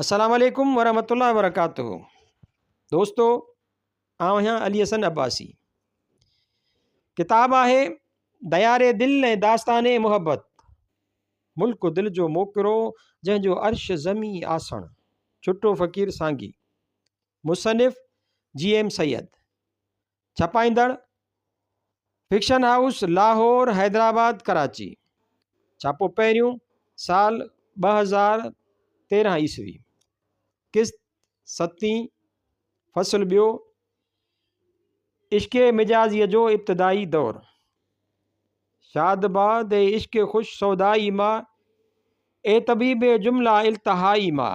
अस्सलाम वालेकुम वरहमतुल्लाहि वबरकातुहू। दोस्तों, आउं आहियां अली हसन अब्बासी। किताब आहे दयारे दिल ऐं दास्ताने मुहब्बत, मुल्क दिल जो मोकिरो जंहिंजो अर्श ज़मी आसण, छुट्टो फ़कीर सांगी। मुसनिफ़ GM सैयद। छपाईंदड़ फिक्शन हाउस लाहौर, हैदराबाद, कराची। छापो पहिरियों साल 2013 ईस्वी। किस्त 7, फ़सुल ॿियो, इश्क़ मिजाज़ीअ जो इब्तिदाई दौर। शादबाद इश्क़ ख़ुश सौदाई मां, ए तबीब जुमला इल्तहाई मां,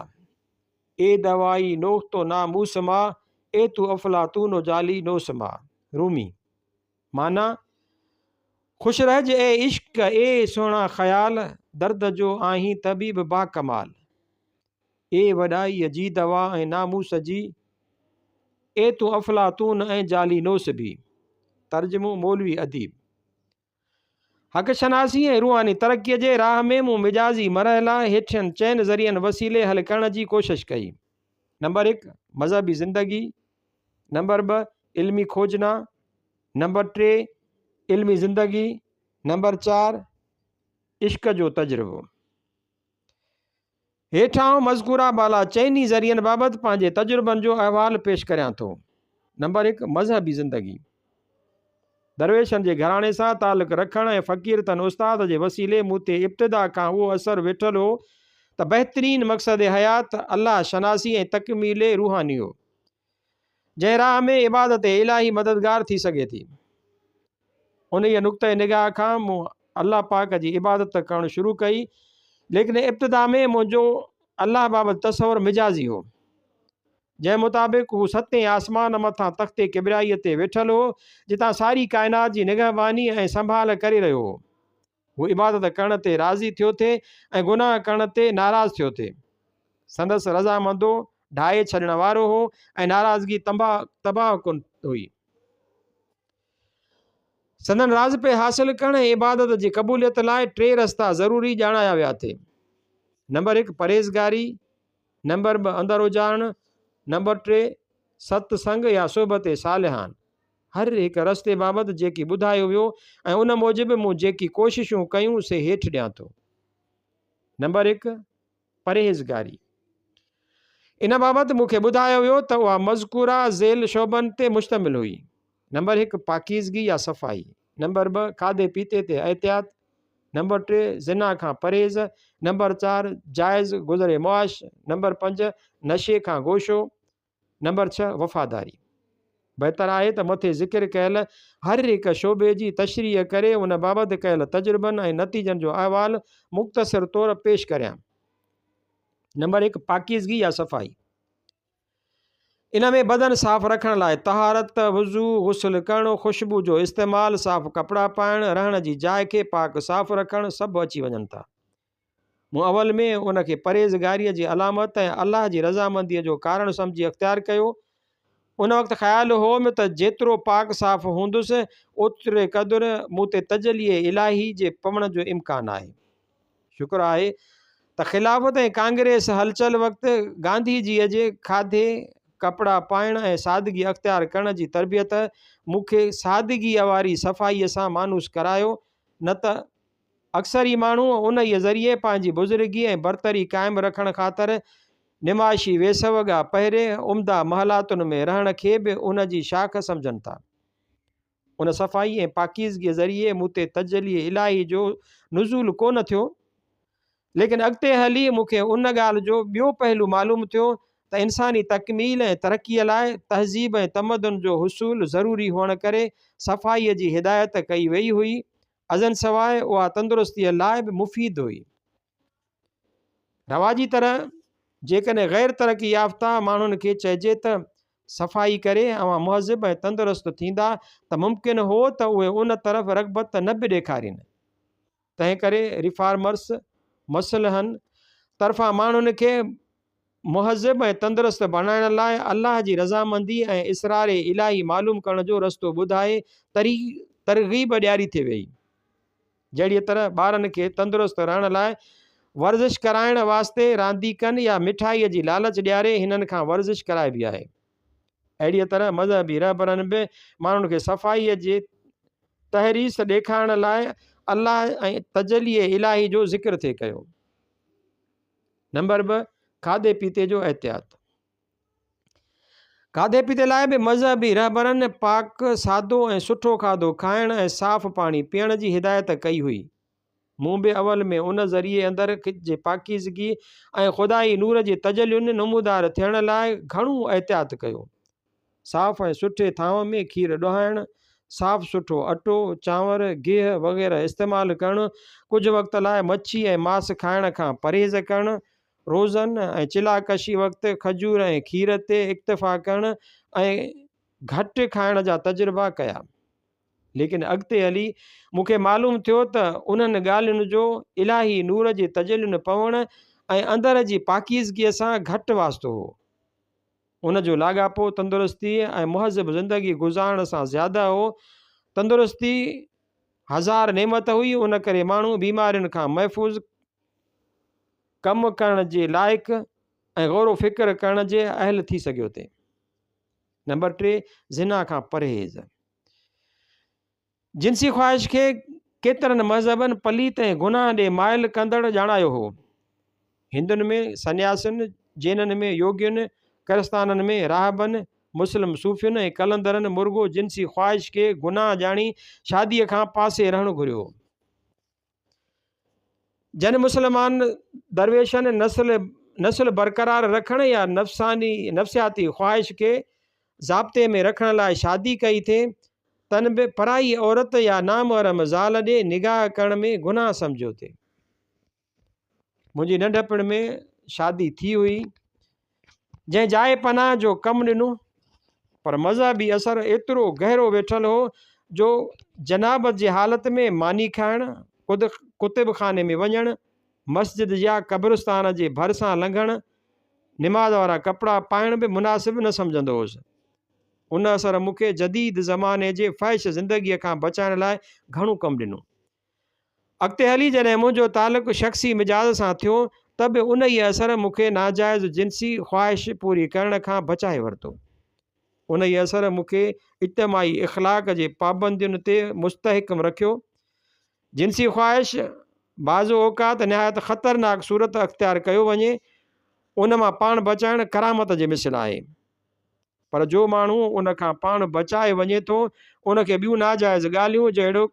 ए दवाई नोख्तो नामूस मां, ए तू अफलातून जाली नोस मां। रूमी। माना खुश रहज ए इश्क़ ए सोहणा ख़याल, दर्द जो आहीं तबीब बा कमाल। ए वॾाई जी दवा ऐं नामूस जी, ए तू अफलातून ऐं जाली नोस भी। तर्जुमो मौलवी अदीब। हक़ शनासी ऐं रूहानी तरक़ीअ जे राह में मूं मिजाज़ी मरहला हेठियनि चइनि ज़रियनि वसीले हल करण जी कोशिश कई। नंबर 1 मज़हबी ज़िंदगी, नंबर 2 इल्मी खोजना, नंबर 3 इल्मी ज़िंदगी, नंबर 4 इश्क़ जो तजुर्बो। हेठां मज़कूरा बाला चइनी ज़रियनि बाबति पंहिंजे तजुर्बनि जो अहवाल पेश करियां थो। नंबर 1 मज़हबी ज़िंदगी। दरवेशनि जे घराणे सां तालुक़ रखण ऐं फ़क़ीरतनि उस्ताद जे वसीले मूं ते इब्तिदा खां उहो असरु वेठल हो त बहितरीन मक़सद हयात अल्लाह शनासी ऐं तकमील रूहानी हो, जंहिं राह में इबादत इलाही मददगार थी सघे थी। उन नुक़्ते निगाह खां मूं अल्लाह पाक जी इबादत करणु शुरू कई, लेकिन इब्तिदा में मुंहिंजो अल्लाह बाबति तसवुरु मिजाज़ी हो, जंहिं मुताबिक़ हू सतें आसमान मथां तख़्ते किबराईअ ते वेठल हो, जितां सारी काइनात जी निगहबानी ऐं संभाल करे रहियो हो। हू इबादत करण ते राज़ी थियो थे ऐं गुनाह करण ते नाराज़ थियो थे। संदसि रज़ामंदो ढाए छॾण वारो हो ऐं नाराज़गी तबाह कुन हुई। संदन राज़ पे हासिल करण ऐं इबादत जी क़बूलियत लाइ 3 रस्ता ज़रूरी ॼाणाया विया थे। नंबर 1 परहेज़गारी, नंबर 2 अंदर उजाड़ण, नंबर 3 सत्संग या सोबत सालिहान। हर हिकु रस्ते बाबति जेकी ॿुधायो वियो ऐं उन मूजिबि मूं जेकी कोशिशूं कयूं से हेठि ॾियां थो। नंबर 1 परहेज़गारी। इन बाबति मूंखे ॿुधायो वियो त उहा मज़कूरा ज़ेल शोबनि ते मुश्तमिल हुई। नंबर 1 पाकीज़गी या सफ़ाई, नंबर 2 खाधे पीते ते एहतियात, नंबर 3 ज़िना खां परहेज़, नंबर 4 जाइज़ गुज़रे मुआश, नंबर 5 नशे खां गोशो, नंबर 6 वफ़ादारी। बहितर आहे त मथे ज़िक्र कयल हर हिकु शोबे जी तशरीह करे उन बाबति कयल तजुर्बनि ऐं नतीजनि जो अहवाल मुख़्तसिर तौरु पेश करियां। नंबर 1 पाकीज़गी या सफ़ाई। इन में बदन साफ़ रखण लाइ तहारत, वुज़ू, गुस्ल करणु, ख़ुशबू जो इस्तेमालु, साफ़ कपिड़ा पाइण, रहण जी जाइ खे पाक साफ़ रखणु सभु अची वञनि था। मूं अवल में उन खे परहेज़गारीअ जी अलामत ऐं अल्लाह जी रज़ामंदीअ जो कारण सम्झी अख़्तियार कयो। उन वक़्तु ख़्यालु हो त जेतिरो पाक साफ़ हूंदुसि ओतिरे क़दुरु मूं ते तजलीअ इलाही जे पवण जो इम्कानु आहे। शुक्र आहे त ख़िलाफ़त ऐं कांग्रेस हलचल वक़्तु गांधी जीअ जे खाधे, कपिड़ा पाइण ऐं सादगी अख़्तियार करण जी तरबियत मूंखे सादगीअ वारी सफ़ाईअ सां मानूस करायो, न त अक्सर ई माण्हू उन ई ज़रिए पंहिंजी बुज़ुर्गी ऐं बरतरी क़ाइमु रखण ख़ातिर निमाशी वेसवगा पहिरे उम्दा महलातुनि में रहण खे बि उन जी शाख सम्झनि था। उन सफ़ाई ऐं पाकीज़गीअ ज़रिए मूं ते तजलीअ इलाही जो नुज़ूल कोन थियो, लेकिन अॻिते हली मूंखे उन ॻाल्हि जो ॿियो पहलू मालूम थियो त इंसानी तकमील ऐं तरक़ीअ लाइ तहज़ीब ऐं तमदन जो हुसूल ज़रूरी हुअण करे सफ़ाईअ जी हिदायत कई वई हुई। अज़न सवाइ उहा तंदुरुस्तीअ लाइ बि मुफ़ीद हुई। रवाजी तरह जेकॾहिं ग़ैर तरक़ी याफ़्ता माण्हुनि खे चइजे त सफ़ाई करे अवां मुहज़िब ऐं तंदुरुस्त थींदा त मुमकिन हो त उहे उन तरफ़ रग़बत न बि ॾेखारीनि। तंहिं करे रिफॉर्मर्स मसलहनि तरफ़ां माण्हुनि खे मुहज़िब ऐं तंदुरुस्त बणाइण लाइ अल्लाह जी रज़ामंदी ऐं इसरार इलाही मालूम करण जो रस्तो ॿुधाए तरग़ीब ॾियारी थी वई। जहिड़ीअ तरह ॿारनि खे तंदुरुस्त रहण लाइ वर्ज़िश कराइण वास्ते रांदीकनि या मिठाईअ जी लालच ॾियारे हिननि खां वर्ज़िश कराइबी आहे। अहिड़ीअ तरह मज़हबी रहबरनि बि माण्हुनि खे सफ़ाईअ जे तहरीस ॾेखारण लाइ अलाह ऐं तजलीअ इलाही जो ज़िक्र थिए कयो। नंबर 2, खाधे पीते जो एहतियात। खाधे पीते लाइ बि मज़हबी रहबरनि पाक सादो ऐं सुठो खाधो खाइण ऐं साफ़ पाणी पीअण जी हिदायत कई हुई। मूं बि अवल में उन ज़रिए अंदरि जे पाकीज़गी ऐं ख़ुदाई नूर जे तजलियुनि नमूदार थियण लाइ घणो एहतियात कयो। साफ़ ऐं सुठे थांव में खीर ॾोहाइणु, साफ़ सुठो अटो, चांवर, गिह वग़ैरह इस्तेमालु करणु, कुझु वक़्त लाइ मच्छी ऐं मांस खाइण खां परहेज़ करणु, रोज़नि ऐं चिलाकशी वक़्तु खजूर ऐं खीर ते इक्तिफ़ा करणु ऐं घटि खाइण जा तजुर्बा कया। लेकिन अॻिते हली मूंखे मालूम थियो त उन्हनि ॻाल्हियुनि जो इलाही नूर जे तजलियुनि पवण ऐं अंदर जी पाकीज़गीअ सां घटि वास्तो हो। उन जो लाॻापो तंदुरुस्ती ऐं मुहज़िब ज़िंदगी गुज़ारण सां ज़्यादा हो। तंदुरुस्ती हज़ार नेमत हुई, उन करे माण्हू बीमारियुनि खां महफ़ूज़ कमु करण जे लाइक़ु ऐं गौर फ़िक्र करण जे अहल थी सघियो थे। नंबर 3, ज़िना खां परहेज़। जिनसी ख़्वाहिश खे केतिरनि मज़हबनि पलीत ऐं गुनाह ॾे माइल कंदड़ ॼाणायो हो। हिंदुनि में सन्यासियुनि, जैननि में योगियुनि, किरस्ताननि में राहबनि, मुस्लिम सूफ़ियुनि ऐं कलंदरनि मुर्गो जिनसी ख़्वाहिश खे गुनाह ॼाणी शादीअ खां पासे रहणु घुरियो। जन मुस्लमान दरवेशनि नस्ल बरक़रार रखण या नफ़्सियाती ख़्वाहिश खे ज़ाब्ते में रखण लाइ शादी कई थे, तन बि पराई औरत या नामहरम ज़ाल ॾे निगाह करण में गुनाह सम्झो थे। मुंहिंजी नंढपण में शादी थी हुई, जंहिं जाइ पनाह जो कमु ॾिनो, पर मज़हबी असर एतिरो गहरो वेठल हो जो जनाबत जी हालत में मानी खाइण, कुतुब खाने में वञणु, मस्जिद या क़ब्रिस्तान जे भरिसां लंघणु, निमाज़ वारा कपिड़ा पाइण बि मुनासिब न सम्झंदो हुउसि। उन असर मूंखे जदीद ज़माने जे फ़ैश ज़िंदगीअ खां बचाइण लाइ घणो कमु ॾिनो। अॻिते हली जॾहिं मुंहिंजो तालुक़ु शख़्सी मिजाज़ सां थियो त बि उन ई असर मूंखे नाजाइज़ जिनसी ख़्वाहिश पूरी करण खां बचाए वरितो। उन ई असर मूंखे इज्तिमाई इख़लाक़ जे पाबंदियुनि ते मुस्तहिकम रखियो। जिनसी ख़्वाहिश बाज़ो औक़ात निहायत ख़तरनाक सूरत अख़्तियार कयो वञे, उन मां पाण बचाइण करामत जे मिसल आहे। पर जो माण्हू उन खां पाण बचाए वञे थो, उनखे ॿियूं नाजाइज़ ॻाल्हियूं जहिड़ो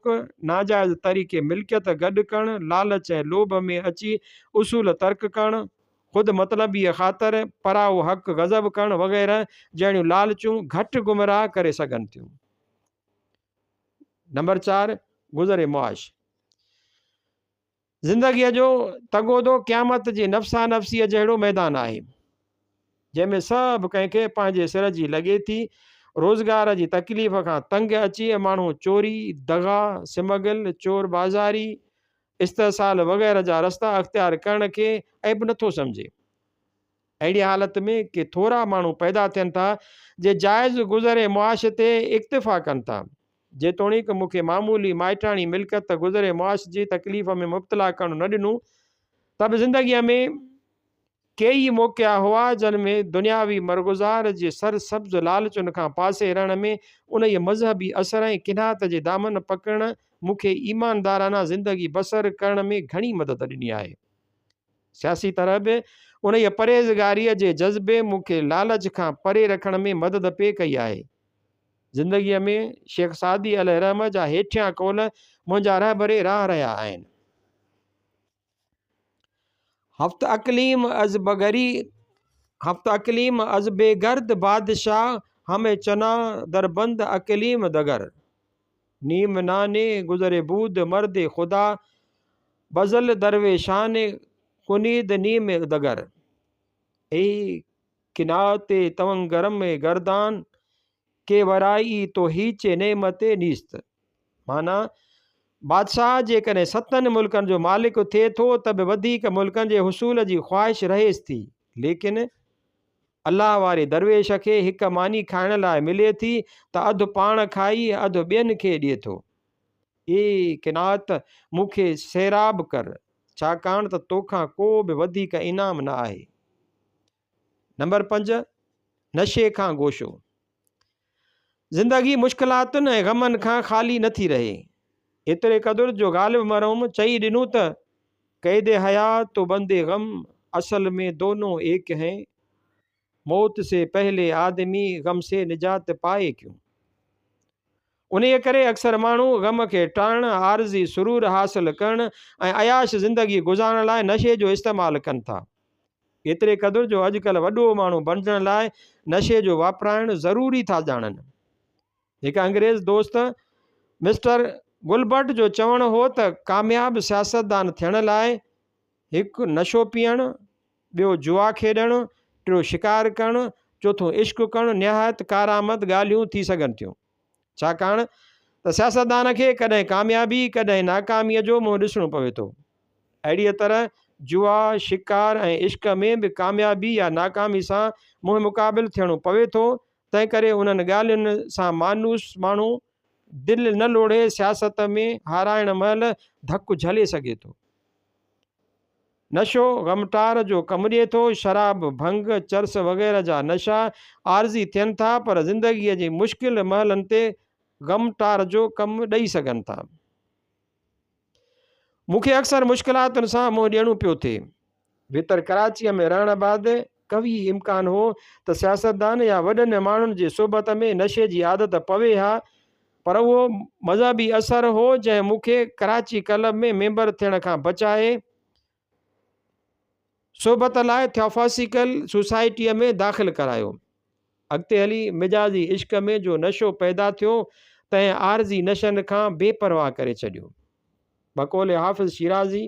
नाजाइज़ तरीक़े मिल्कियत गॾु करणु, लालच ऐं लोभ में अची उसूल तर्क करणु, ख़ुदि मतलबीअ ख़ातिर पराओ हक़ गज़ब करणु वग़ैरह जहिड़ियूं लालचूं घटि गुमराह करे सघनि थियूं। नंबर 4, गुज़रे मुआश। ज़िंदगीअ जो तगोदो क़यामत जी नफ़्सा नफ़्सीअ जहिड़ो मैदान आहे, जंहिंमें सभु कंहिंखे पंहिंजे सिर जी लॻे थी। रोज़गार जी तकलीफ़ खां तंग अची माण्हू चोरी, दगा, सिमगल, चोर बाज़ारी, इस्तेसाल वग़ैरह जा रस्ता अख़्तियार करण खे ऐब नथो सम्झे। अहिड़ी हालत में के थोरा माण्हू पैदा थियनि था जे जाइज़ गुज़रे मुआश ते इक्तिफ़ा कनि था। जेतोणीकि मूंखे मामूली माइटाणी मिल्कियत गुज़रे मुआश जी तकलीफ़ में मुब्तला करणु न ॾिनो, त बि ज़िंदगीअ में कई मौक़िया हुआ जिन में दुनियावी मरगुज़ार जे सरसब्ज़ लालचुनि खां पासे रहण में उन ई मज़हबी असर ऐं किनात जे दामन पकड़ण मूंखे ईमानदाराना ज़िंदगी बसर करण में घणी मदद ॾिनी आहे। सियासी तरह बि उन ई परहेज़गारीअ जे जज़्बे मूंखे लालच खां परे रखण में मदद पे कई आहे। ज़िंदगीअ में शेख सादी अलैहिर्रहम जा हेठियां कौल मुंहिंजा रहबरे राह रहिया आहिनि। हफ़्त अक़लीम अज़ बेगर्द बादशाह हमें चना दरबंद अक़लीम दगर, नीम नाने गुज़रे बूद मर्द खुदा बज़ल दरवेशान कुनीद नीम दगर, ए किनाते तवंगरम गर्दान के वराई तो हीचे नेमते नीस्त। माना बादशाह जेकॾहिं 7 मुल्कनि जो मालिक थिए थो त बि वधीक मुल्कनि जे हुसूल जी ख़्वाहिश रहेसि थी, लेकिन अलाह वारे दरवेश खे हिकु मानी खाइण लाइ मिले थी त अधु पाण खाई अधु ॿियनि खे ॾिए थो। ए किनात मूंखे सैराब कर, छाकाणि त तोखां को बि वधीक इनाम न आहे। नंबर 5, नशे खां गोशो। ज़िंदगी मुश्किलातुनि ऐं ग़मनि खां ख़ाली नथी रहे। एतिरे क़दुरु जो ग़ालिब मरहूम चई ॾिनो त क़ैद हयात तो बंदे गम असल में दोनों एक हैं, मौत से पहले आदमी गम से निजात पाए क्यों। उन करे अक्सर माण्हू ग़म खे टाळण, आरज़ी सुरूर हासिल करण ऐं अयाश ज़िंदगी गुज़ारण लाइ नशे जो इस्तेमालु कनि था। एतिरे क़दुरु जो अॼुकल्ह वॾो माण्हू बणजण लाइ नशे जो वापराइण ज़रूरी था ॼाणनि। हिकु अंग्रेज़ दोस्त मिस्टर गुलबर्ट जो चवणु हो त कामयाबु सियासतदान थियण लाइ हिकु नशो पीअणु, ॿियो जुआ खेॾणु, टियों शिकार करणु, चोथों इश्क करणु निहायत कारआमद ॻाल्हियूं थी सघनि थियूं। छाकाणि त सियासतदान खे कॾहिं कामयाबी कॾहिं नाकामीअ जो मुंहुं ॾिसणो पवे थो। अहिड़ीअ तरह जुआ, शिकार ऐं इश्क में बि कामयाबी या नाकामी सां मुंहुं मुक़ाबिल थियणो पवे थो। तंहिं करे उन्हनि ॻाल्हियुनि सां मानूस माण्हू दिलि न लोड़े सियासत में हाराइण महिल धकु झले सघे थो। नशो ग़मटार जो कमु ॾिए थो। शराब, भंग, चर्स वग़ैरह जा नशा आरज़ी थियनि था पर ज़िंदगीअ जी मुश्किल महलनि ते ग़मटार जो कमु ॾेई सघनि था। मूंखे अक्सर मुश्किलातुनि सां मुंहुं ॾियणो पियो थिए। भीतर कराचीअ में रहण बैदि कवी इम्कान हो त सियासतदान या वॾनि माण्हुनि जी सोबत में नशे जी आदत पवे हा, पर उहो मज़हबी असरु हो जंहिं मूंखे कराची क्लब में मेंबर थियण खां बचाए सोबत लाइ थियोफॉसिकल सोसाइटीअ में दाख़िल करायो। अॻिते हली मिजाजी इश्क में जो नशो पैदा थियो तंहिं आरज़ी नशनि खां बेपरवाह करे छॾियो। बक़ौल हाफ़िज़ शिराज़ी,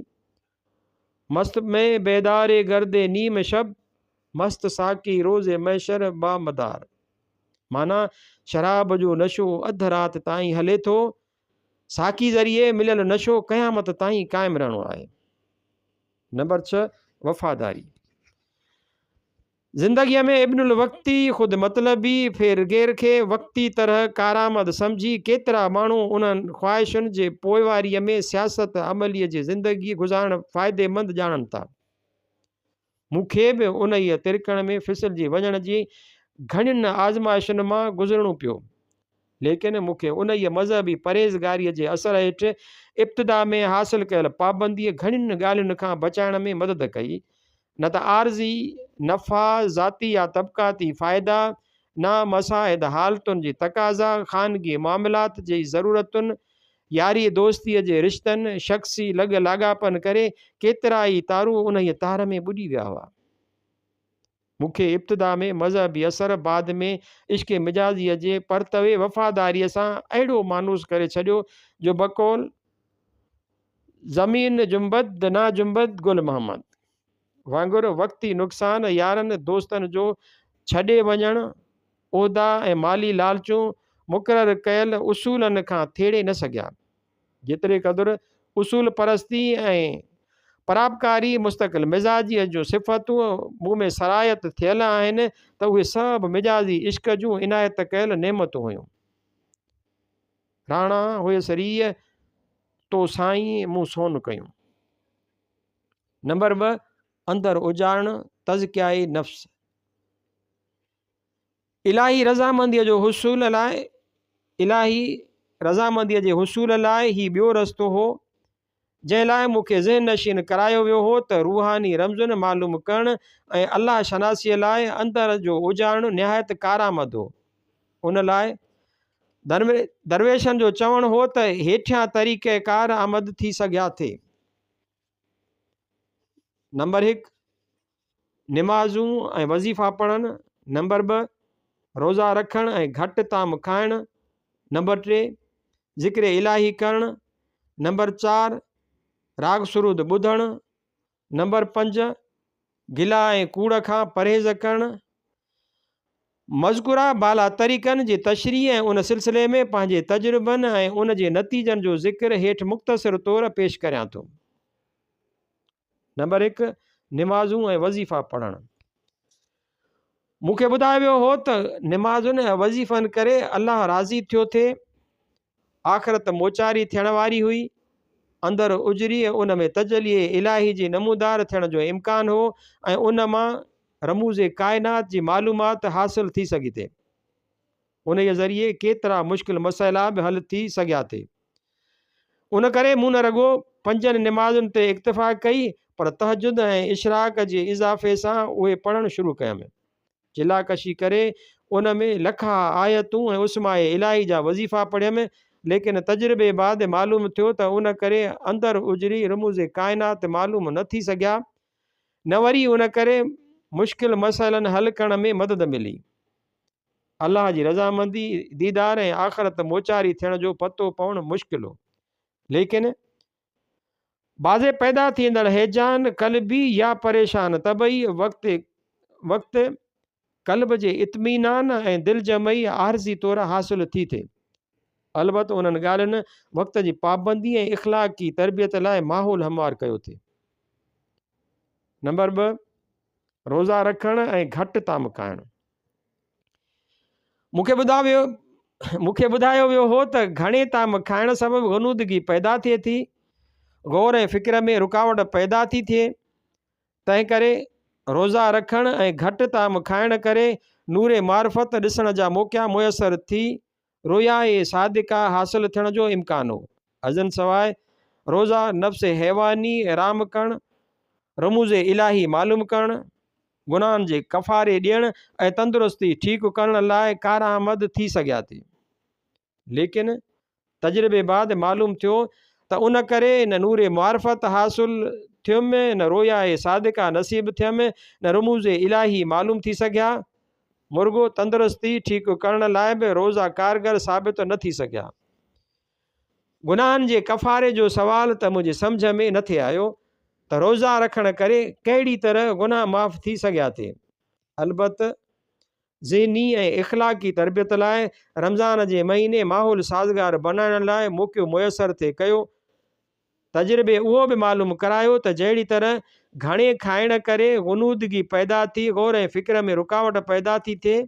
मस्त में बेदारे गर्दे नीम शब, मस्त साकी रोज़े मैशर बामदार। माना शराब जो नशो अधु राति ताईं हले थो, साकी ज़रिए मिलियल नशो क़यामत ताईं क़ाइमु रहणो आहे। नंबर 6, वफ़ादारी। ज़िंदगीअ में इब्नुल वक्ती ख़ुदि मतलबी फेरगेर खे वक्ती तरह कारआमद सम्झी केतिरा माण्हू उन्हनि ख़्वाहिशुनि जे पोइवारीअ में सियासत अमलीअ जी ज़िंदगी गुज़ारणु फ़ाइदेमंद ॼाणनि था। मूंखे बि उन ई तिरकण में फिसलजी वञण जी घणियुनि आज़माइशुनि मां गुज़रणो पियो, लेकिन मूंखे उन ई मज़हबी परहेज़गारीअ जे असर हेठि इब्तिदा में हासिल कयल पाबंदीअ घणियुनि ॻाल्हियुनि खां बचाइण में मदद कई। न त आरज़ी नफ़ा, ज़ाती या तबक़ाती फ़ाइदा, न मसाइद हालतुनि जी तक़ाज़ा, ख़ानगी मामलात जी ज़रूरतुनि, यारी दोस्तीअ जे रिश्तनि, शख़्सी लॻ लाॻापन करे केतिरा ई तारू उन ई तार में ॿुॾी विया हुआ। मूंखे इब्तिदा में मज़हबी असर, बाद में इश्क मिजाज़ीअ जे परतवे वफ़ादारीअ सां अहिड़ो मानूस करे छॾियो जो बक़ौल ज़मीन जुंबद ना जुंबद गुल मोहम्मद वांगुरु वक़्ती नुक़सान, यारनि दोस्तनि जो छॾे वञणु, उहिदा ऐं माली लालचूं मुक़ररु कयल उसूलनि खां थेड़े न सघिया। जेतिरे क़दुरु उसूल परस्ती ऐं पराबकारी मुस्तक़िल मिज़ाजीअ जूं सिफ़तूं मूं में सरायत थियल आहिनि त उहे सभु मिजाज़ी इश्क जूं इनायत कयल नेमतूं हुयूं। राणा हुयसि रीह तो साईं मूं सोन कयूं। नंबर 2, अंदरि उजाड़णु, तज़कियाए नफ़्स। इलाही रज़ामंदीअ जे हुसूल लाइ ही ॿियो रस्तो हो जंहिं लाइ मूंखे ज़हन नशीन करायो वियो हो त रूहानी रमज़ुनि मालूम करणु ऐं अलाह शनासीअ लाइ अंदरि जो उजाड़णु निहायत कारआमद हो। उन लाइ दरवेशनि जो चवणु हो त हेठियां तरीक़ेकार आमद थी सघिया थे। नंबर 1, निमाज़ूं ऐं वज़ीफ़ा पढ़णु। नंबर 2, रोज़ा रखणु ऐं घटि ताम खाइणु। नंबर 3, ज़िक्र इलाही करणु। नंबर 4, राग सुरूद ॿुधणु। नंबर 5, गिला ऐं कूड़ खां परहेज़ करणु। मज़कूरा बाला तरीक़नि जी तशरीह ऐं उन सिलसिले में पंहिंजे तजुर्बनि ऐं उन जे नतीजनि जो ज़िक्र हेठि मुख़्तसिर तौरु पेश करियां थो। नंबर 1, निमाज़ूं ऐं वज़ीफ़ा पढ़णु। मूंखे ॿुधायो वियो हो त निमाज़ुनि ऐं वज़ीफ़नि करे अलाह राज़ी थियो थिए, आख़िरत मोचारी थियण वारी हुई, अंदरि उजरी उन में तजली इलाही जी नमूदार थियण जो इम्कान हो ऐं उन मां रमूज़ काइनात जी मालूमात हासिल थी सघी थे। उन जे ज़रिए केतिरा मुश्किल मसइला बि हल थी सघिया थे। उन करे मूं न रुॻो 5 निमाज़ुनि ते इक्तिफ़ा कई, पर तहजुद ऐं इशराक जे इज़ाफ़े सां उहे पढ़णु शुरू कयमि। जिलाकशी करे उन में लखा आयतूं ऐं उस्माए इलाही जा वज़ीफ़ा पढ़ियमि, लेकिन तजुर्बे बाद मालूम थियो त उन करे अंदरि उजरी रमूज़ काइनात मालूम न थी सघिया, न वरी उन करे मुश्किल मसइलनि हल करण में मदद मिली। अल्लाह जी रज़ामंदी, दीदार ऐं आख़िरत मोचारी थियण जो पतो पवणु मुश्किल हो। लेकिन बाज़े पैदा थींदड़ हैजान कल्बी या परेशान तबई वक़्त कल्ब जे इत्मीनान ऐं दिलजमई आरज़ी तौरु हासिल थी थिए। अलबत उन्हनि ॻाल्हियुनि वक़्त जी पाबंदी ऐं इख़्लाक़ी तरबियत लाइ माहौल हमवार कयो थिए। नंबर 2, रोज़ा रखणु ऐं घटि ताम खाइणु। मूंखे ॿुधायो वियो हो त घणे ताम खाइण सबबि गनूदगी पैदा थिए थी, गौर ऐं फ़िक्र में रुकावट पैदा थी थिए। तंहिं करे रोज़ा रखणु ऐं घटि ताम खाइण करे नूरे मार्फत ॾिसण जा मौक़ा मुयसरु थी रोया सादिका हासिल थियण जो इम्कान हो। अज़न सवाइ रोज़ा नफ़्स हैवानी राम करणु, रमूज़ इलाही मालूम करणु, गुनाहनि जे कफ़ारे ॾियणु ऐं तंदुरुस्ती ठीकु करण लाइ कारआमद थी सघिया थी। लेकिन तजुर्बे बाद मालूम थियो त उन करे न नूरे मार्फत हासिल थियुमि, न रोया सादिका नसीब थियमि, न रमूज़ इलाही मालूम थी सघिया। मुर्गो तंदुरुस्ती ठीकु करण लाइ बि रोज़ा कारगर साबित न थी सघिया। गुनाहनि जे कफ़ारे जो सवाल त मुंहिंजे सम्झ में न थे आयो त रोज़ा रखण करे कहिड़ी तरह गुनाह माफ़ थी सघिया थे। अलबत ज़हनी ऐं इख़्लाक़ी तरबियत लाइ रमज़ान जे महीने माहौल साज़गार बनाइण लाइ मौक़ो मुयसरु थिए कयो। तजुर्बे उहो बि मालूम करायो त जहिड़ी तरह घणे खाइण करे गनूदगी पैदा थी, गौर ऐं फ़िक्र में रुकावट पैदा थी थिए,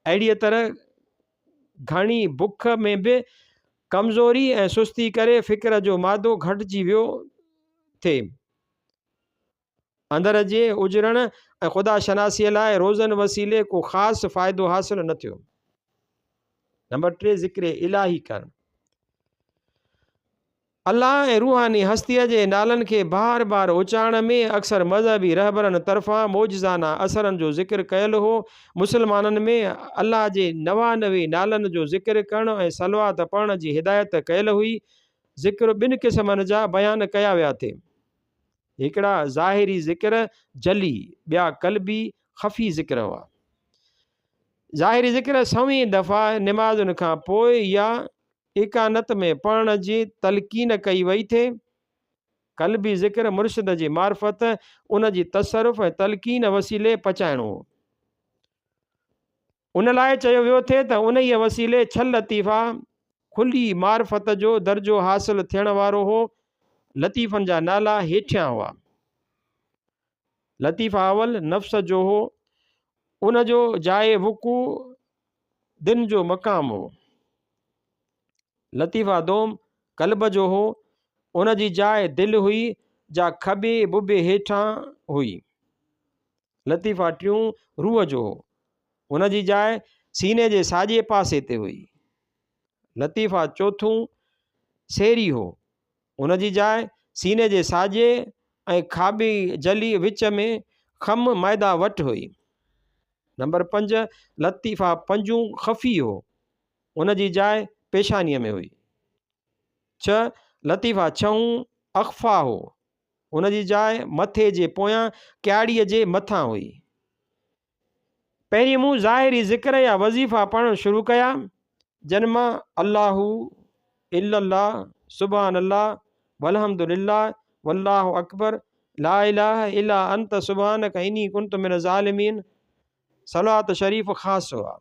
अहिड़ीअ तरह घणी बुख में बि कमज़ोरी ऐं सुस्ती करे फ़िक्र जो मादो घटिजी वियो थिए। अंदर जे उजरण ऐं ख़ुदा शनासीअ लाइ रोज़नि वसीले को ख़ासि फ़ाइदो हासिल न थियो। नंबर 3, ज़िक्र इलाही करणु। अल्लाह ऐं रूहानी हस्तीअ जे नालनि खे बार बार उचारण में अक्सर मज़हबी रहबरनि तरफ़ां मौजज़ाना असरनि जो ज़िक्र कयल हो। मुसलमाननि में अल्लाह जे 99 नालनि जो ज़िक्र करणु ऐं सलवात पढ़ण जी हिदायत कयल हुई। ज़िक्र 2 क़िस्मनि जा बयान कया विया थे। हिकिड़ा ज़ाहिरी ज़िक्र जली, ॿिया कल्बी ख़फ़ी ज़िक्र हुआ। ज़ाहिरी ज़िक्र 100 दफ़ा निमाज़ुनि खां पोइ या एकानत में पढ़ण जी तलक़ीन कई वई थे। कल्बी ज़िक्र मुर्शिद जी मार्फत उन जी तसरुफ़ ऐं तलक़ीन वसीले पचाइणो हो। उन लाइ चयो वियो थे त उन ई वसीले 6 लतीफ़ा खुली मार्फत जो दर्जो हासिल थियण वारो हो। लतीफ़नि जा नाला हेठियां हुआ। लतीफ़ा अवल नफ़्स जो हो, उन जो जाए वुकू दिन जो मक़ाम हो। लतीफ़ा दोम कल्ब जो हो, उन जी जाइ दिलि हुई जा खॿे बुबे हेठां हुई। लतीफ़ा 3 रूह जो हो, उन जी जाइ सीने जे साॼे पासे ते हुई। लतीफ़ा 4 सेरी हो, उन जी जाइ सीने जे साॼे ऐं खाॿी जली विच में खम मैदा वटि हुई। नंबर 5 लतीफ़ा 5 ख़फ़ी हो, उन जी जाइ पेशानीअ में हुई। 6 लतीफ़ा 6 अख़फ़ा हो, उन जी जाइ मथे जे पोयां क्याड़ीअ जे मथां हुई। पहिरीं मूं ज़ाहिरी ज़िक्र या वज़ीफ़ा पढ़णु शुरू कया, जन मां अल्लाहु इल्लल्लाह, सुबहानल्लाह, वल्हम्दुलिल्लाह, वल्लाहु अकबर, ला इलाहा इल्ला अंत सुबहानक इन्नी कुन्तु मिनज़ ज़ालिमीन, सलात शरीफ़ ख़ासि हुआ।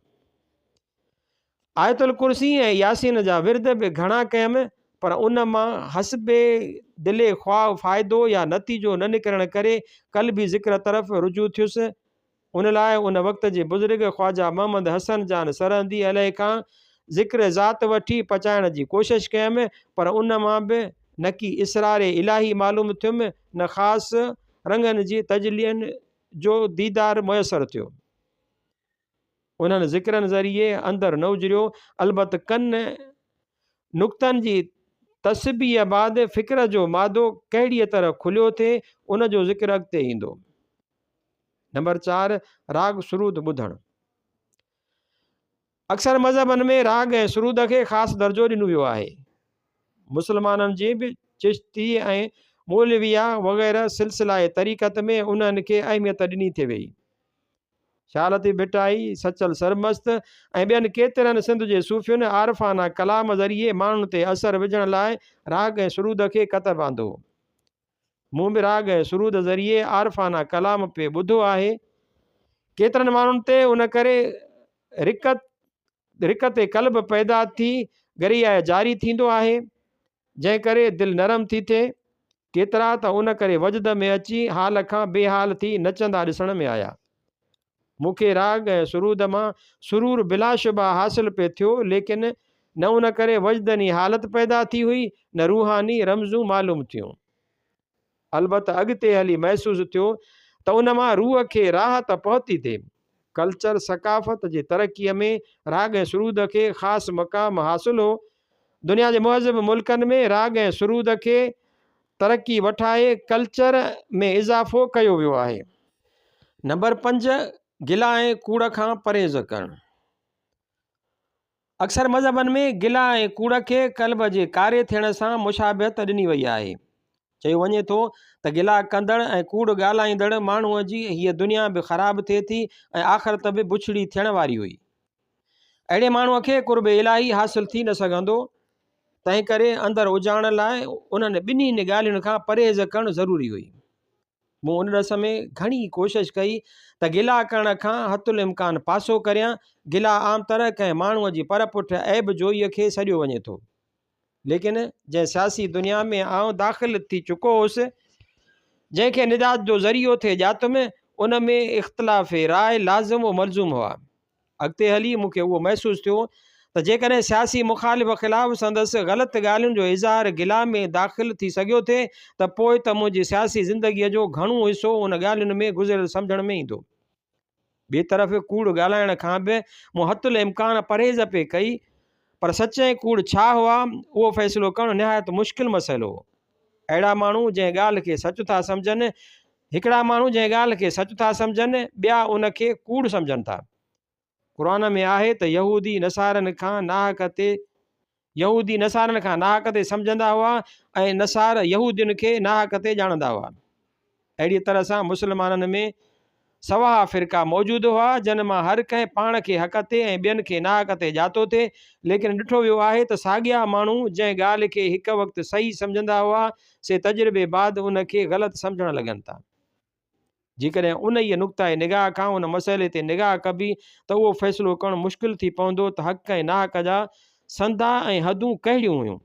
आयतुल कुर्सी ऐं यासीन जा विर्द बि घणा कयमि, पर उन मां हसबे दिले ख्वाह फ़ाइदो या नतीजो न निकिरण करे कल्बी ज़िक्र तरफ़ रुजू थियुसि। उन लाइ उन वक़्त जे बुज़ुर्ग ख्वाजा मोहम्मद हसन जान सरहंदी अलैह खां ज़िक्र ज़ात वठी पचाइण जी कोशिशि कयमि, पर उन मां बि न की इसरार इलाही मालूम थियुमि, न ख़ासि रंगनि जी तजलियनि जो दीदार मुयसरु थियो। उन्हनि ज़िक्रनि ज़रिए अंदरि न उजरियो, अलबत कनि नुक़्तनि जी तस्बीह बाद फ़िक्र जो मादो कहिड़ीअ तरह खुलियो थिए, उन जो ज़िक्र अॻिते ईंदो। नंबर 4, राग सुरूद ॿुधणु। अक्सर मज़हबनि में राग ऐं सुरूद खे ख़ासि दर्जो ॾिनो वियो आहे। मुस्लमाननि जी बि चिश्ती ऐं मौलविया वग़ैरह सिलसिला तरीक़त में उन्हनि खे अहमियत ॾिनी थी वई। शालती भिटाई, सचल सरमस्त ऐं ॿियनि केतिरनि सिंध जे सूफ़ियुनि आरफ़ाना कलाम ज़रिए माण्हुनि ते असरु विझण लाइ राग ऐं सुरूद खे कत बांधो। मूं बि राग ऐं सुरूद ज़रिए आरफ़ाना कलाम पे ॿुधो आहे। केतिरनि माण्हुनि ते उन करे रिकत कल्ब पैदा थी गरिया जारी थींदो आहे, जंहिं करे दिलि नरम थी थिए। केतिरा त उन करे वजद में अची हाल खां बेहाल थी नचंदा ॾिसण में आया। मूंखे राग ऐं सुरूद मां सुरूर बिलाशुबा हासिल पे थियो, लेकिन न उन करे वजदनी हालत पैदा थी हुई, न रूहानी रमज़ूं मालूम थियूं। अलबत अॻिते हली महसूसु थियो त उन मां रूह खे राहत पहुती थिए। कल्चर सकाफ़त जी तरक़ीअ में राग ऐं सुरूद खे ख़ासि मक़ाम हासिल हो। दुनिया जे मुहज़िब मुल्कनि में राग ऐं सुरूद खे तरक़ी वठाए कल्चर में इज़ाफ़ो कयो वियो आहे। नंबर 5, गिला ऐं कूड़ खां परहेज़ करणु। अक्सर मज़हबनि में गिला ऐं कूड़ खे क़ल्ब जे कारे थियण सां मुशाबियत ॾिनी वई आहे। चयो वञे थो त गिला कंदड़ ऐं कूड़ ॻाल्हाईंदड़ माण्हूअ जी हीअ दुनिया बि ख़राबु थिए थी ऐं आख़िरत बि बुछड़ी थियण वारी हुई। अहिड़े माण्हूअ खे क़ुर्ब इलाही हासिल थी न सघंदो। तंहिं करे अंदरि उजाइण लाइ उन्हनि ॿिन्हिनि ॻाल्हियुनि खां परहेज़ करणु ज़रूरी हुई। मूं उन रस में घणी कोशिशि कई त गिला करण खां हथुल इम्कान पासो करियां। गिला आम तरह कंहिं माण्हूअ जी परपुठ ऐब जोईअ खे सॼो वञे थो, लेकिन जंहिं सियासी दुनिया में आउं दाख़िल थी चुको हुउसि, जंहिंखे निजात जो ज़रियो थिए ॼातुमि, उन में इख़्तिलाफ़ राय लाज़िम व मलज़ूम हुआ। अॻिते हली मूंखे उहो महसूसु थियो त जेकॾहिं सियासी मुख़ालिफ़ ख़िलाफ़ु संदसि ग़लति ॻाल्हियुनि जो इज़हार गिला में दाख़िल थी सघियो थिए, त पोइ त मुंहिंजी सियासी ज़िंदगीअ जो घणो हिसो उन ॻाल्हियुनि में गुज़िरियल सम्झण में ईंदो। ॿिए तरफ़ कूड़ ॻाल्हाइण खां बि मूं हथुल इम्कान परहेज़ पे कई, पर सच ऐं कूड़ छा हुआ उहो फ़ैसिलो करणु निहायत मुश्किल मसइलो हो। अहिड़ा माण्हू जंहिं ॻाल्हि खे सच था सम्झनि, हिकिड़ा माण्हू जंहिं ॻाल्हि खे सच था सम्झनि, ॿिया उन खे कूड़ सम्झनि था। क़ुरान में आहे त यहूदी नसारनि खां नाहक ते सम्झंदा हुआ ऐं नसार यहूदियुनि खे नाहक ते ॼाणंदा हुआ। अहिड़ी तरह सां मुस्लमाननि में सवा फ़िरका मौजूदु हुआ, जिन मां हर कंहिं पाण खे हक़ ते ऐं ॿियनि खे नाहक ते ॼातो थिए। लेकिन ॾिठो वियो आहे त साॻिया माण्हू जंहिं ॻाल्हि खे हिकु वक़्तु सही सम्झंदा हुआ, से तजुर्बे बाद उन खे ग़लति सम्झणु लॻनि था। जेकॾहिं उन ई नुक़्ता निगाह खां उन मसइले ते निगाह कबी त उहो फ़ैसिलो करणु मुश्किल थी पवंदो त हक़ ऐं नाहक जा संदा ऐं हदूं कहिड़ियूं हुयूं।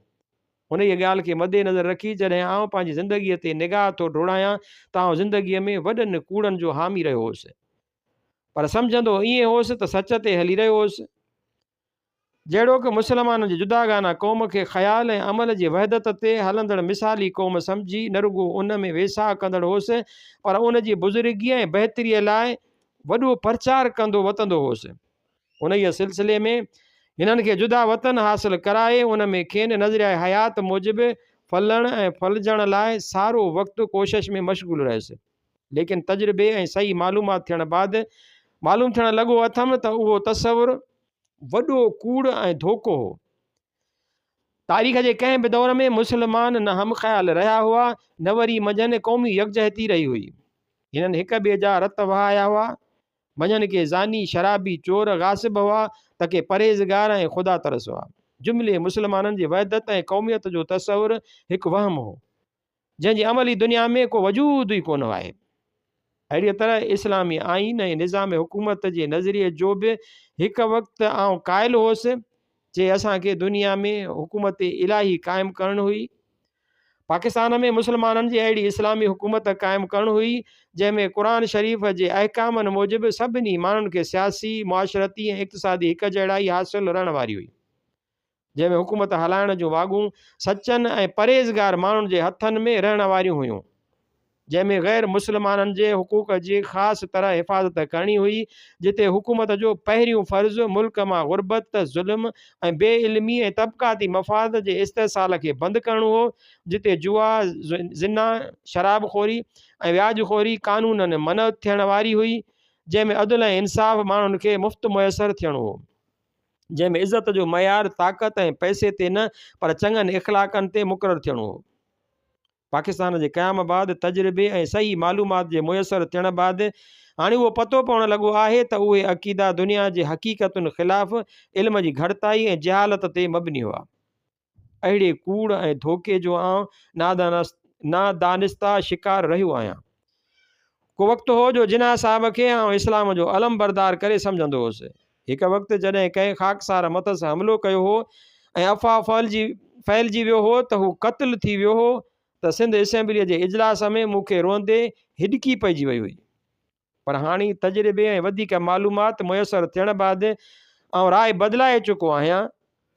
उन ई ॻाल्हि खे मद्देनज़र रखी जॾहिं आउं पंहिंजी ज़िंदगीअ ते निगाह थो डोड़ायां त आउं ज़िंदगीअ में वॾनि कूड़नि जो हामी रहियो हुउसि, पर सम्झंदो ईअं हुउसि त सच ते हली रहियो हुउसि। जहिड़ो कि मुस्लमाननि जी जुदागाना क़ौम खे ख़्याल ऐं अमल जी वहदत ते हलंदड़ मिसाली क़ौम सम्झी न रुॻो उन में वेसाह कंदड़ हुउसि, पर उन जी बुज़ुर्गीअ ऐं बहितरीअ लाइ वॾो प्रचार कंदो वतंदो हुउसि। उन ई सिलसिले में हिननि खे जुदा वतन हासिल कराए उन में खेनि नज़रिया हयात मूजिबि फलण ऐं फलजण लाइ सारो वक़्तु कोशिश में मशग़ूल रहियुसि। लेकिन तजुर्बे ऐं सही मालूमात थियण बाद मालूम थियण लॻो अथमि त उहो तसवुरु वॾो कूड़ ऐं धोखो हो। तारीख़ जे कंहिं बि दौर में मुस्लमान न हम ख़्याल रहिया हुआ, न वरी मंझंदि क़ौमी यकजहती रही हुई। हिननि हिक ॿिए जा रत वहाया हुआ। मंझंदि के ज़ानी, शराबी, चोर, गासिब हुआ, त के परहेज़गार ऐं ख़ुदा तरस हुआ। जुमिले मुस्लमाननि जी वहदत ऐं क़ौमियत जो तसवुरु हिकु वहम हो, जंहिंजी अमली दुनिया में को वजूद ई कोन आहे। अहिड़ीअ तरह इस्लामी आइन ऐं निज़ाम हुकूमत जे नज़रिए जो बि हिकु वक़्तु आउं क़ाइल हुउसि, जे असांखे दुनिया में हुकूमत इलाही क़ाइमु करणु हुई। पाकिस्तान में मुस्लमाननि जी अहिड़ी इस्लामी हुकूमत क़ाइमु करणु हुई, जंहिंमें क़ुरान शरीफ़ जे अहकामनि मूजिबि सभिनी माण्हुनि खे सियासी, मुआशरती ऐं इक़्तिसादी हिक जहिड़ाई हासिलु रहण वारी हुई। जंहिंमें हुकूमत हलाइण जूं वागूं सचनि ऐं परहेज़गार माण्हुनि जे हथनि में रहण वारियूं हुयूं, जंहिंमें ग़ैर मुस्लमाननि जे हुकूक जी ख़ासि तरह हिफ़ाज़त करणी हुई, जिते हुकूमत जो पहिरियों फ़र्ज़ु मुल्क मां ग़ुरबत, ज़ुल्म ऐं बेइल्मी ऐं तबक़ाती मफ़ाद जे इस्तेसाल खे बंदि करणो हो, जिते जुआ, ज़िना, शराबखोरी ऐं व्याजखोरी क़ानूननि मन थियण वारी हुई, जंहिंमें अदल ऐं इंसाफ़ माण्हुनि खे मुफ़्त मुयसरु थियणो हो, जंहिंमें इज़त जो मयार ताक़त ऐं पैसे ते न पर चङनि इख़लाक़नि ते मुक़ररु थियणो हो। पाकिस्तान जे क़याम बाद तजुर्बे ऐं सही मालूमात जे मुयसरु थियण बाद हाणे उहो पतो पवणु लॻो आहे त उहे अक़ीदा दुनिया जे हक़ीक़तुनि ख़िलाफ़ु इल्म जी घटिताई ऐं जहालत ते मबनी हुआ। अहिड़े कूड़ ऐं धोखे जो आउं नादानिस्ता शिकार रहियो आहियां। को वक़्तु हो जो जिना साहब खे आउं इस्लाम जो अलम बरदार करे सम्झंदो हुउसि। हिकु वक़्तु जॾहिं कंहिं ख़ाकसार मथस हमिलो कयो हो ऐं अफ़वाह फैलिजी वियो हो त हू क़त्ल थी वियो हो, त सिंध असेंबलीअ जे इजलास में मूंखे रोंदे हिॾकी पइजी वई हुई। पर हाणे तजुर्बे ऐं वधीक मालूमात मुयसरु थियण बैदि आउं राय बदिलाए चुको आहियां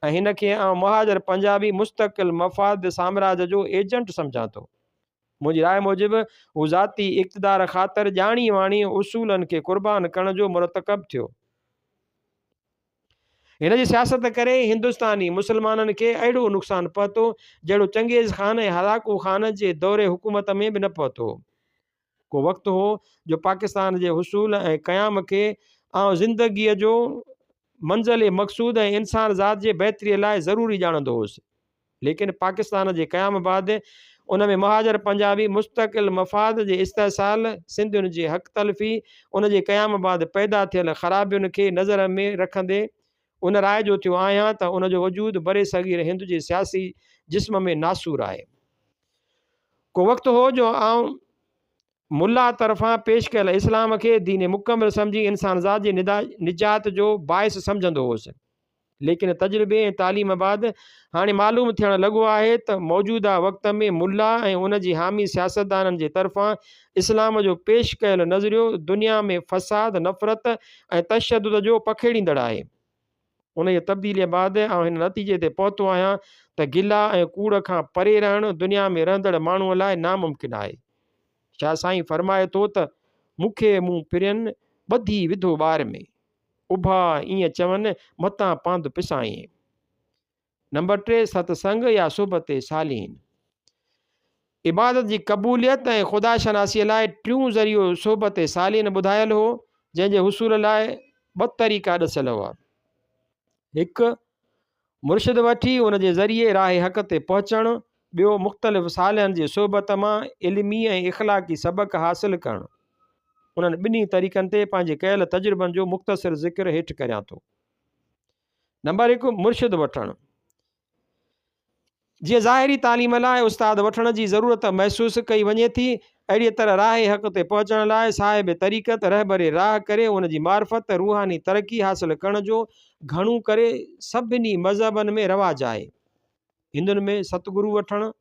ऐं हिन खे आउं महाजर पंजाबी मुस्तक़िल मफ़ाद साम्राज्य जो एजेंट सम्झां थो। मुंहिंजी राय मूजिबि हू ज़ाती इक़्तिदार ख़ातिर ॼाणी वाणी उसूलनि खे क़ुर्बान करण जो मुरतकब थियो। हिन जी सियासत करे हिंदुस्तानी मुस्लमाननि खे अहिड़ो नुक़सानु पहुतो जहिड़ो चंगेज़ ख़ान ऐं हलाकू ख़ान जे दौरे हुकूमत में बि न पहुतो। को वक़्तु हो जो पाकिस्तान जे हुसूल ऐं क़याम खे आउं ज़िंदगीअ जो मंज़िल मक़सूद ऐं इंसान ज़ात जे बहितरीअ लाइ ज़रूरी ॼाणंदो हुउसि, लेकिन पाकिस्तान जे क़याम बाद उन में महाजर पंजाबी मुस्तक़िल मफ़ाद जे इस्तेसाल, सिंधियुनि जे हक़ तलफ़ी, उन जे क़याम बाद पैदा थियल ख़राबियुनि खे नज़र में रखंदे उन राय जो थियो आहियां त उन जो वजूद बरे सग़ीर हिंद जे सियासी जिस्म में नासूर आहे। को वक़्तु हो जो आउं मुल्ला तरफ़ां पेश कयल इस्लाम खे दीन मुकमिल सम्झी इंसान ज़ात जी निजात जो बाइस सम्झंदो हुउसि, लेकिन तजुर्बे ऐं तालीम बाद हाणे मालूम थियण लॻो आहे त मौजूदा वक़्त में मुल्ला ऐं उन जी हामी सियासतदाननि जे तरफ़ां इस्लाम जो पेश कयल नज़रियो दुनिया में फ़साद, नफ़रत ऐं तशद्दुद जो पखेड़ींदड़ आहे। उन जी तब्दीलीअ बाद आउं हिन नतीजे ते पहुतो आहियां त गिला ऐं कूड़ खां परे रहणु दुनिया में रहंदड़ माण्हूअ लाइ नामुमकिन आहे। शाह साईं फरमाए थो त मूंखे मूं पिरियनि ॿधी विधो ॿार में, उभा ईअं चवनि मतां पांद पिसाईं। नंबर 3, सतसंग या सुबत सालीन। इबादत जी क़बूलियत ऐं ख़ुदा शनासीअ लाइ टियों ज़रियो सोबत सालीन ॿुधायल हो, जंहिंजे हुसूल लाइ 2 तरीक़ा ॾसियल हुआ। हिकु मुर्शिद वठी उन जे ज़रिए राह हक़ ते पहुचणु, ॿियो मुख़्तलिफ़ सालनि जी सोबत मां इल्मी ऐं इख़लाक़ी सबक़ हासिलु करणु। उन्हनि ॿिन्ही तरीक़नि ते पंहिंजे कयल तजुर्बनि जो मुख़्तसिर ज़िक्र हेठि करियां थो। नंबर 1, मुर्शिद वठणु। जीअं ज़ाहिरी तालीम लाइ उस्ताद वठण जी ज़रूरत महसूसु कई वञे थी, अहिड़ी तरह राह हक़ ते पहुचण लाइ साहिब तरीक़त रहबरे राह करे उन जी मार्फत रूहानी तरक़ी हासिलु करण जो घणो करे सभिनी मज़हबनि में रवाज आहे। हिंदुनि में सतगुरु वठणु,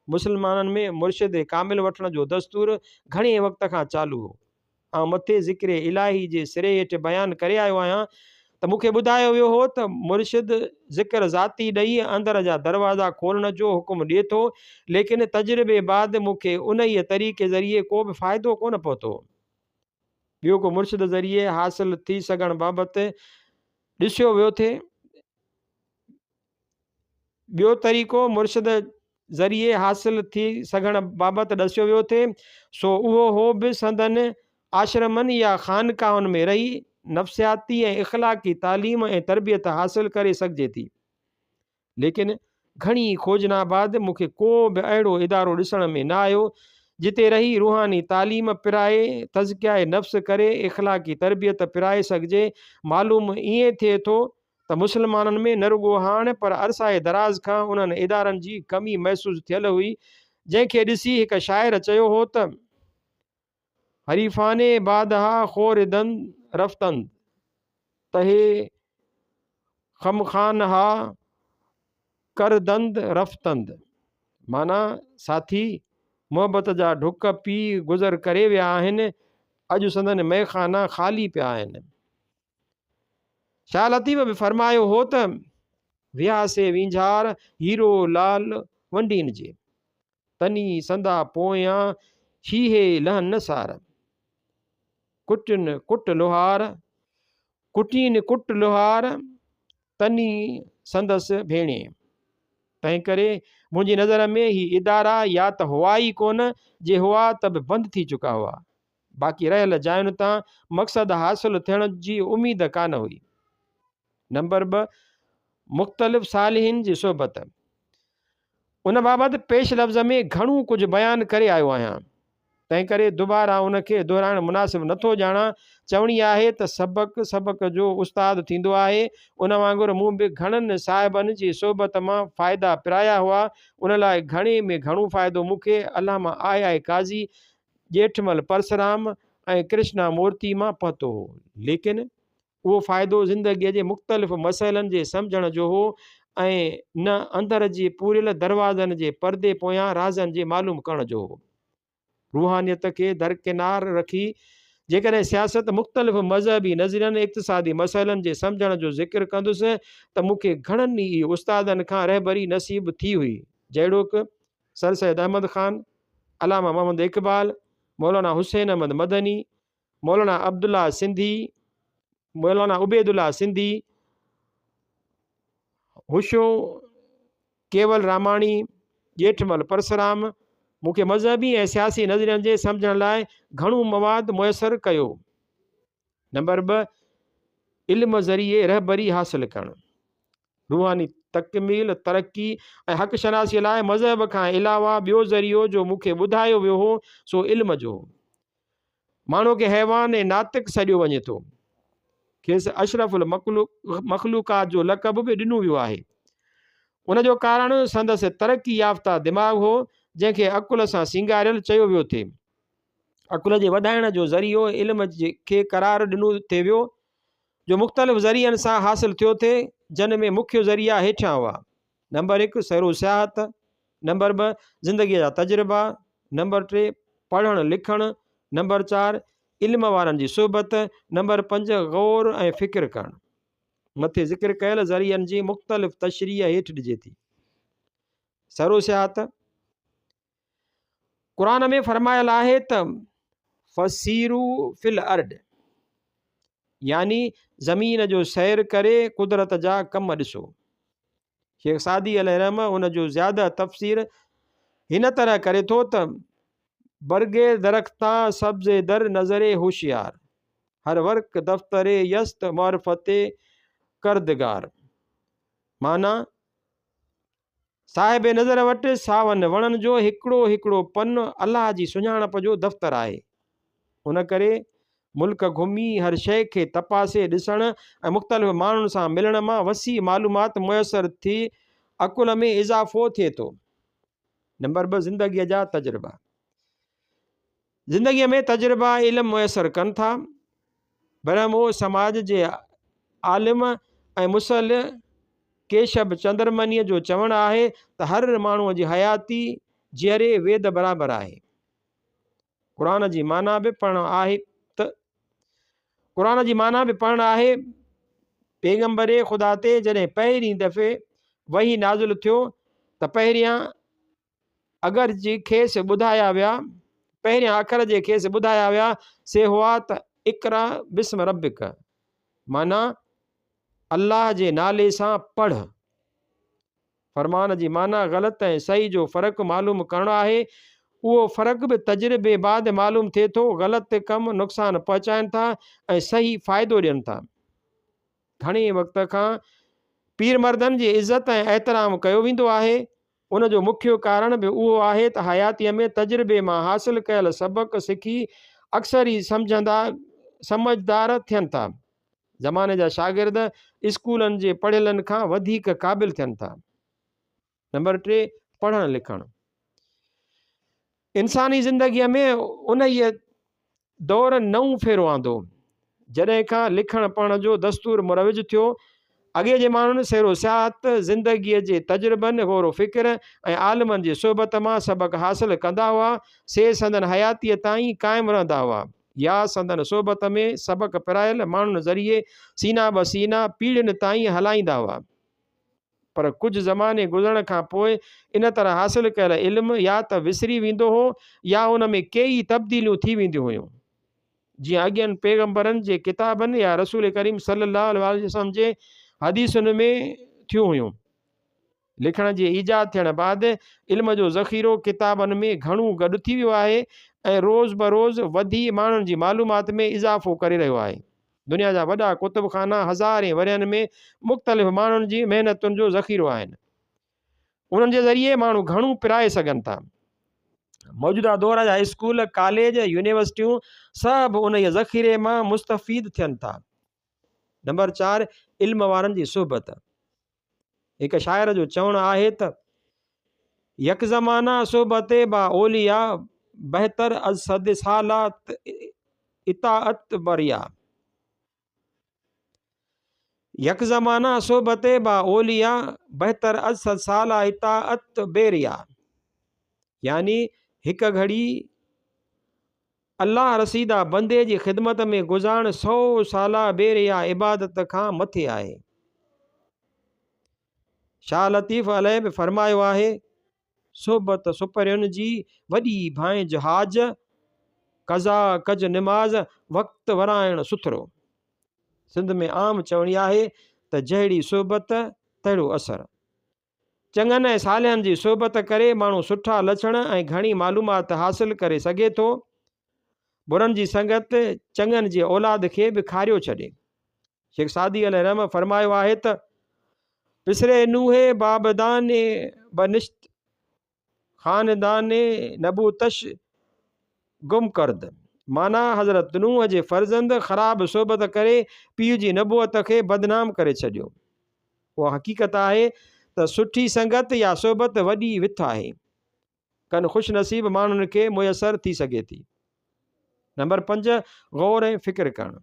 मुस्लमाननि में मुर्शिद कामिल वठण जो दस्तूर घणे वक़्त खां चालू हो। ऐं मथे ज़िक्र इलाही जे सिरे हेठि बयानु करे आयो आहियां त मूंखे ॿुधायो वियो हो त मुर्शिद ज़िक्र ज़ाती ॾेई अंदर जा दरवाज़ा खोलण जो हुकुम ॾिए थो, लेकिन तजुर्बे बाद मूंखे उन ई तरीक़े ज़रिए को बि फ़ाइदो कोन पहुतो। ॿियो को मुर्शिद ज़रिए हासिलु थी सघण बाबति ॾिसियो वियो थिए, ॿियो तरीक़ो मुर्शिद ज़रिए हासिलु थी सघण बाबति ॾसियो वियो थिए, सो उहो हो बि संदनि आश्रमनि या ख़ानकाहुनि में रही नफ़्सियाती ऐं इख़लाक़ी तालीम ऐं तरबियत हासिलु करे सघिजे थी। लेकिन घणी खोजना बाद मूंखे को बि अहिड़ो इदारो ॾिसण में न आयो जिते रही रूहानी तालीम पिराए, तज़किया नफ़्स करे इख़लाक़ी तरबियत पिराए सघिजे। मालूम ईअं थिए थो त मुस्लमाननि में न रुॻो हाणे पर अरसाए दराज़ खां उन्हनि इदारनि जी कमी महसूसु थियल हुई, जंहिंखे ॾिसी हिकु शाइर चयो हो त हरीफ़ाने बादहा खोरदंद रफ़्तंद तहे ख़मख़ान हा करदंद रफ़्तंद। माना साथी मोहबत जा ढुक पी गुज़र करे विया आहिनि, अॼु संदनि मैखाना ख़ाली पिया आहिनि। शाह लतीफ़ बि फरमायो हो त वियासे वींझार हीरो लाल वंडीन जे, तनी संदा पोयां शीहे लहन नसार, कुटिन कुट लोहार, कुटीन कुट लोहार, तनी संदसि भेणे। तंहिं करे मुंहिंजी नज़र में ही इदारा या त हुआ ई कोन, जे हुआ त बि बंदि थी चुका हुआ। बाक़ी रहियल जायुनि तां मक़सदु हासिलु थियण जी उमेद कान हुई। नंबर 2, मुख़्तलिफ़ सालिहिन जी सोबत। उन बाबति पेश लफ़्ज़ में घणो कुझु बयानु करे आयो आहियां, तंहिं करे दुबारा उनखे दोहिराइणु मुनासिबु नथो ॼाणा। चवणी आहे त सबक़ जो उस्तादु थींदो आहे। उन वांगुरु मूं बि घणनि साहिबनि जी सोबत मां फ़ाइदा पिराया हुआ। उन लाइ घणे में घणो फ़ाइदो मूंखे अलामा आई काज़ी, ॼेठमल परसराम ऐं कृष्णा मूर्ति मां पहुतो हो। लेकिन उहो फ़ाइदो ज़िंदगीअ जे मुख़्तलिफ़ मसइलनि जे सम्झण जो हो, ऐं न अंदर जे पूरियल दरवाज़नि जे परदे पोयां राज़नि जे मालूम करण जो हो। रूहानियत खे दरकिनार रखी जेकॾहिं सियासत मुख़्तलिफ़ मज़हबी नज़रियनि इक़्तिसादी मसइलनि जे सम्झण जो ज़िक्र कंदुसि त मूंखे घणनि ई उस्तादनि खां रहबरी नसीब थी हुई, जहिड़ोकि सर सैद अहमद ख़ान, अलामा मोहम्मद इक़बाल, मौलाना हुसैन अहमद मदनी, मौलाना अब्दुल्ला सिंधी, मौलाना उबैदुल्ला सिंधी, हुशो केवल रामाणी, ॼेठमल परसराम मूंखे मज़हबी ऐं सियासी नज़रियनि जे सम्झण लाइ घणो मवाद मुयसरु कयो। नंबर 2, इल्म ज़रिए रहबरी हासिलु करणु। रूहानी तकमील, तरक़ी ऐं हक़ शनासीअ लाइ मज़हब खां अलावा ॿियो ज़रियो जो मूंखे ॿुधायो वियो हो सो इल्म जो। माण्हू खे हैवान ऐं नातिक सॾियो वञे थो, खेसि अशरफुल मखलूकात जो लक़ब बि ॾिनो वियो आहे। उनजो कारण संदसि तरक़ी याफ़्ता दिमाग़ हो, जंहिंखे अकुल सां सिंगारियल चयो वियो थिए। अकुल जे वधाइण जो ज़रियो इल्म खे करार ॾिनो थिए वियो, जो मुख़्तलिफ़ ज़रियनि सां हासिलु थियो थिए, जिन में मुख्य ज़रिया हेठियां हुआ। नंबर 1, सैरो सियाहत। नंबर 2, ज़िंदगीअ जा तजुर्बा। नंबर 3, पढ़णु लिखणु। नंबर 4, इल्म वारनि जी सोबत। नंबर 5, गौर ऐं फ़िक्र करणु। मथे ज़िक्र कयल ज़रियनि जी मुख़्तलिफ़ तशरीह हेठि ॾिजे थी। सैरो सियाहत, क़ुरान में फरमायल आहे त फसीरू फिल अर्ड, यानी ज़मीन जो सैर करे कुदरत जा कम ॾिसो। शेख सादी अलैहिर्रहम उन जो ज़्यादा तफ़सीर हिन तरह करे थो त बरगे दरख्तां सब्ज़े दर नज़रे होशियार, हर वर्क दफ़्तरे यस्त मारिफते करदगार। माना साहिब नज़र वटि सावन वणनि जो हिकिड़ो हिकिड़ो पन अलाह जी सुञाणप जो दफ़्तरु आहे। उन करे मुल्क घुमी हर शइ खे तपासे ॾिसण ऐं मुख़्तलिफ़ माण्हुनि सां मिलण मां वसी मालूमात मुयसरु थी अकुल में इज़ाफ़ो थिए थो। नंबर 2, ज़िंदगीअ जा तजुर्बा। ज़िंदगीअ में तजुर्बा इल्मु मुयसरु कनि था। ब्रह्मो समाज जे आलिम ऐं मुसल केशव चंद्रमनीअ जो चवणु आहे त हर माण्हूअ जी हयाती जीअरे वेद बराबरि आहे। क़ुरान जी माना बि पढ़णु आहे क़ुरान जी माना बि पढ़णु आहे। पैगम्बर ख़ुदा ते जॾहिं पहिरीं दफ़े वही नाज़िल थियो त पहिरियां अगर जे खेसि ॿुधाया विया, पहिरियां अखर जे खेसि ॿुधाया विया से हुआ त इक़रा बिस्म रबिक, माना अल्लाह जे नाले सां पढ़। फरमान जी माना ग़लति ऐं सही जो फ़र्क़ु मालूम करणो आहे। उहो फ़र्क़ु बि तजुर्बे बाद मालूम थिए थो। ग़लति कमु नुक़सानु पहुचाइनि था ऐं सही फ़ाइदो ॾियनि था। घणे वक़्त खां पीर मर्दनि जी इज़त ऐं एहतराम कयो वेंदो आहे। उन जो मुख्य कारण बि उहो आहे त हयातीअ में तजुर्बे मां हासिलु कयल सबक़ सिखी अक्सर ई समझदार थियनि था। ज़माने जा शागिर्द स्कूलनि जे पढ़ियलनि खां वधीक क़ाबिल थियनि था। नंबर 3, पढ़णु लिखणु। इंसानी ज़िंदगीअ में उन ई दौर नओं फेरो आंदो जॾहिं खां लिखण पढ़ण जो दस्तूर मुरविज थियो। अॻे जे माण्हुनि सैरो सियाहत, ज़िंदगीअ जे तजुर्बनि, गौर फ़िक्र ऐं आलिमनि जी सोबत मां सबक़ हासिलु कंदा हुआ। से संदन हयातीअ ताईं क़ाइमु रहंदा हुआ या संदन सोबत में सबक़ पिरायल माण्हुनि ज़रिए सीना ब सीना पीढ़ियुनि ताईं हलाईंदा हुआ। पर कुझु ज़माने गुज़रण खां पोइ इन तरह हासिल कयल इल्मु या त विसरी वेंदो हो या उन में कई तब्दीलियूं थी वेंदियूं हुयूं। जीअं अॻियनि पैगम्बरनि जे किताबनि या रसूल करीम सल्लल्लाहु अलैहि वसल्लम जे हदीसुनि में थियूं हुयूं। लिखण जी ईजाद थियण बाद इल्म जो ज़ख़ीरो किताबनि में घणो गॾु थी वियो आहे ऐं रोज़ बरोज़ वधी माण्हुनि जी मालूमात में इज़ाफ़ो करे रहियो आहे। दुनिया जा वॾा कुतुबखाना हज़ारे वरियनि में मुख़्तलिफ़ माण्हुनि जी महिनतुनि जो ज़ख़ीरो आहिनि। उन्हनि जे ज़रिए माण्हू घणो पिराए सघनि था। मौजूदा दौर जा स्कूल कॉलेज यूनिवर्सिटियूं सभु उन ज़ख़ीरे मां मुस्तफ़ीद थियनि था। नंबर 4 इल्म वारनि जी सोबत। हिकु शाइर जो चवणु आहे त यक ज़माना सोबत बा ओलिया बहितर अज सद सालात इताअत बरिया। यक ज़माना सोबत बा ओलिया बहितर अज सद साला इताअत बेरिया। यानी हिकु घड़ी अल्लाह रसीदा बंदे जी ख़िदमत में गुज़ारण 100 साला बेरिया इबादत खां मथे आहे। शाह लतीफ़ अलैह बि फरमायो आहे सोबत सुपरियुनि जी वॾी भाए जहाज कज़ा कज निमाज़ वक़्तु वराइण सुथरो। सिंध में आम चवणी आहे त जहिड़ी सोबत तहिड़ो असरु। चङनि ऐं सालनि जी सोबत करे माण्हू सुठा लछण ऐं घणी मालूमात हासिल करे सघे थो। बुरनि जी संगत चङनि जी औलाद खे बि खारियो छॾे। शेख सादी अल रहम फरमायो आहे त पिसरे नूहे बाबदाने बनिश्त ख़ानदाने नबूतश गुम करद। माना हज़रत नूह जे फ़र्ज़ंद ख़राब सोबत करे पीउ जी नबूअत खे बदनाम करे छॾियो। उहा हक़ीक़त आहे त सुठी संगत या सोबत वॾी विथ आहे, कनि ख़ुशि नसीब माण्हुनि खे मुयसरु थी सघे थी। नंबर 5 गौर ऐं फ़िक्र करणु।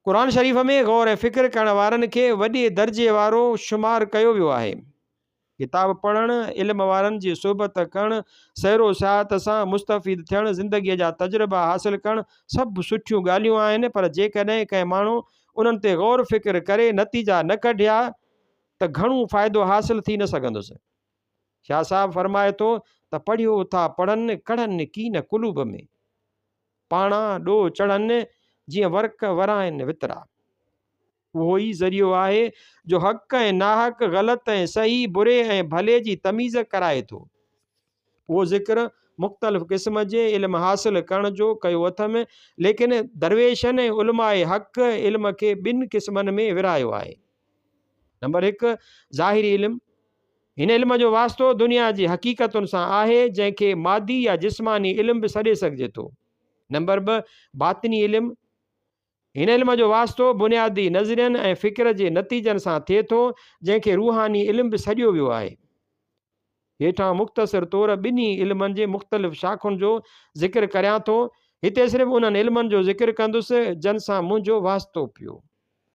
क़ुरान शरीफ़ में गौर ऐं फ़िक्र करण वारनि खे वॾे दर्जे वारो शुमार कयो वियो आहे। किताब पढ़णु, इल्म वारनि जी सोबत करणु, सैरो सियाहत सां मुस्तफ़ीद थियणु, ज़िंदगीअ जा तजुर्बा हासिल करणु सभु सुठियूं ॻाल्हियूं आहिनि। पर जेकॾहिं कंहिं माण्हू उन्हनि ते गौर फ़िक्र करे नतीजा न कढिया त घणो फ़ाइदो हासिल थी न सघंदुसि। शाह साहब फरमाए थो त पढ़ियो था पढ़नि कढ़नि कीन कुलूब में, पाणा ॾोह चढ़नि जीअं वर्क वराइनि वितरा। उहो ई ज़रियो आहे जो हक़ ऐं नाहक, ग़लति ऐं सही, बुरे ऐं भले जी तमीज़ कराए थो। उहो ज़िक्र मुख़्तलिफ़ क़िस्म जे इल्म हासिल करण जो कयो अथमि, लेकिन दरवेशनि ऐं उलमाए हक़ इल्म खे ॿिनि क़िस्मनि में विरायो आहे। नंबर 1 ज़ाहिरी इल्मु। हिन इल्म जो वास्तो दुनिया जी हक़ीक़तुनि सां आहे, जंहिंखे मादी या जिस्मानी इल्म बि सॾे सघिजे थो। नंबर 2 बातिनी इल्मु। हिन इल्म जो वास्तो बुनियादी नज़रियनि ऐं फ़िक्र जे नतीजनि सां थिए थो, जंहिंखे रूहानी इल्म बि सॾियो वियो आहे। हेठां मुख़्तसिर तौर ॿिन्ही इल्मनि जे मुख़्तलिफ़ शाख़ुनि जो ज़िक्र करियां थो। हिते सिर्फ़ु उन्हनि इल्मनि जो ज़िक्र कंदुसि जन सां मुंहिंजो वास्तो पियो।